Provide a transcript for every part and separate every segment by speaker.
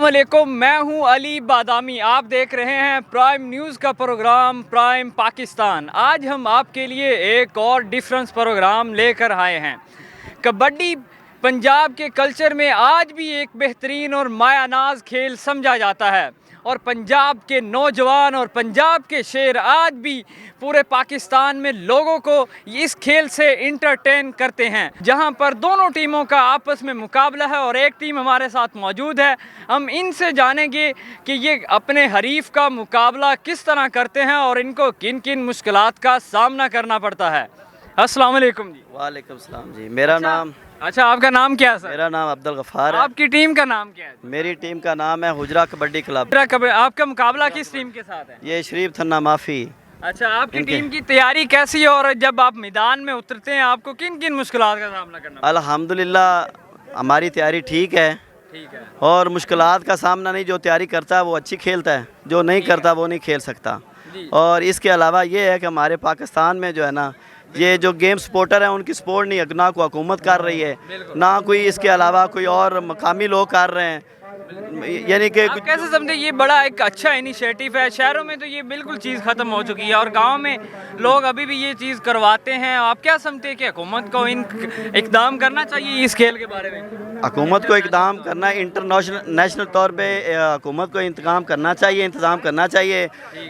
Speaker 1: अस्सलामुअलैकुम, मैं हूं अली बादामी। आप देख रहे हैं प्राइम न्यूज़ का प्रोग्राम प्राइम पाकिस्तान। आज हम आपके लिए एक और डिफरेंस प्रोग्राम लेकर आए हैं। कबड्डी पंजाब के कल्चर में आज भी एक बेहतरीन और मायानाज खेल समझा जाता है और पंजाब के नौजवान और पंजाब के शेर आज भी पूरे पाकिस्तान में लोगों को इस खेल से इंटरटेन करते हैं, जहां पर दोनों टीमों का आपस में मुकाबला है और एक टीम हमारे साथ मौजूद है। हम इनसे जानेंगे कि ये अपने हरीफ का मुकाबला किस तरह करते हैं और इनको किन किन मुश्किलात का सामना करना पड़ता है। अस्सलाम वालेकुम जी।
Speaker 2: वालेकुम सलाम जी। मेरा नाम
Speaker 1: आपका नाम क्या है सर?
Speaker 2: मेरा नाम अब्दुल गफ्फार है।
Speaker 1: आपकी टीम का नाम क्या है?
Speaker 2: मेरी टीम का नाम है हुजरा कबड्डी क्लब।
Speaker 1: आपका मुकाबला किस टीम के साथ है?
Speaker 2: ये शरीफ थन्ना माफ़ी।
Speaker 1: अच्छा, आपकी टीम की तैयारी कैसी है और जब आप मैदान में उतरते हैं आपको किन किन मुश्किलात का सामना करना पड़ता है?
Speaker 2: अल्हम्दुलिल्लाह हमारी तैयारी ठीक है और मुश्किलात का सामना नहीं, जो तैयारी करता है वो अच्छी खेलता है, जो नहीं करता वो नहीं खेल सकता। और इसके अलावा ये है कि हमारे पाकिस्तान में जो है ना, ये जो गेम सपोर्टर हैं उनकी सपोर्ट नहीं, ना को हुकूमत कर रही है, ना कोई इसके अलावा कोई और मकामी लोग कर रहे हैं। यानी कि
Speaker 1: आप कैसे समझे ये बड़ा एक अच्छा इनिशिएटिव है? शहरों में तो ये बिल्कुल चीज़ ख़त्म हो चुकी है और गांव में लोग अभी भी ये चीज़ करवाते हैं। आप क्या समझते हैं कि हुकूमत को इकदाम करना चाहिए इस खेल के बारे में?
Speaker 2: हुकूमत को इकदाम करना, नेशनल तौर पे हुकूमत को इंतजाम करना चाहिए।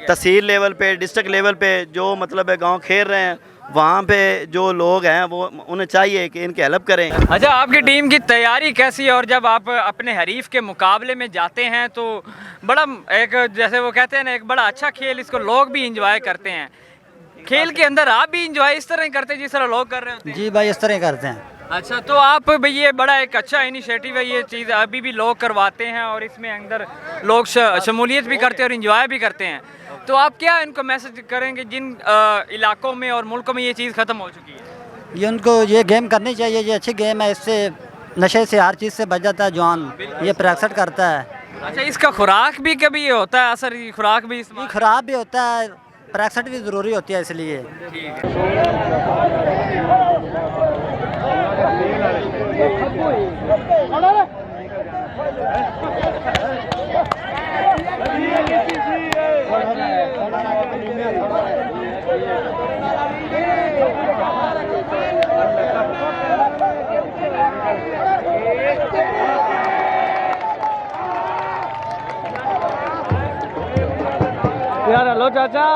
Speaker 2: तहसील लेवल पे, डिस्ट्रिक्ट लेवल पे जो मतलब गाँव खेल रहे हैं वहाँ पे जो लोग हैं वो उन्हें चाहिए कि इनकी हेल्प करें।
Speaker 1: अच्छा, आपकी टीम की तैयारी कैसी है और जब आप अपने हरीफ के मुकाबले में जाते हैं तो बड़ा एक, जैसे वो कहते हैं ना, एक बड़ा अच्छा खेल, इसको लोग भी इंजॉय करते हैं। खेल के अंदर आप भी इंजॉय इस तरह ही करते हैं जिस तरह लोग कर रहे होते हैं?
Speaker 3: जी भाई, इस तरह करते हैं।
Speaker 1: अच्छा, तो आप भाई ये बड़ा एक अच्छा इनिशिएटिव है, ये चीज़ अभी भी लोग करवाते हैं और इसमें अंदर लोग शमूलियत भी करते हैं और इंजॉय भी करते हैं। तो आप क्या इनको मैसेज करेंगे जिन इलाकों में और मुल्कों में ये चीज़ ख़त्म हो चुकी है?
Speaker 3: ये उनको ये गेम करनी चाहिए, ये अच्छी गेम है, इससे नशे से हर चीज़ से बच जाता है जवान, ये प्रैक्टिस करता है।
Speaker 1: अच्छा, इसका खुराक भी कभी होता है असर? खुराक भी
Speaker 3: खराब भी होता है, प्रैक्टिस भी ज़रूरी होती है, इसलिए।
Speaker 1: यार हेलो चाचा।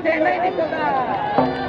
Speaker 4: नहीं निकलता।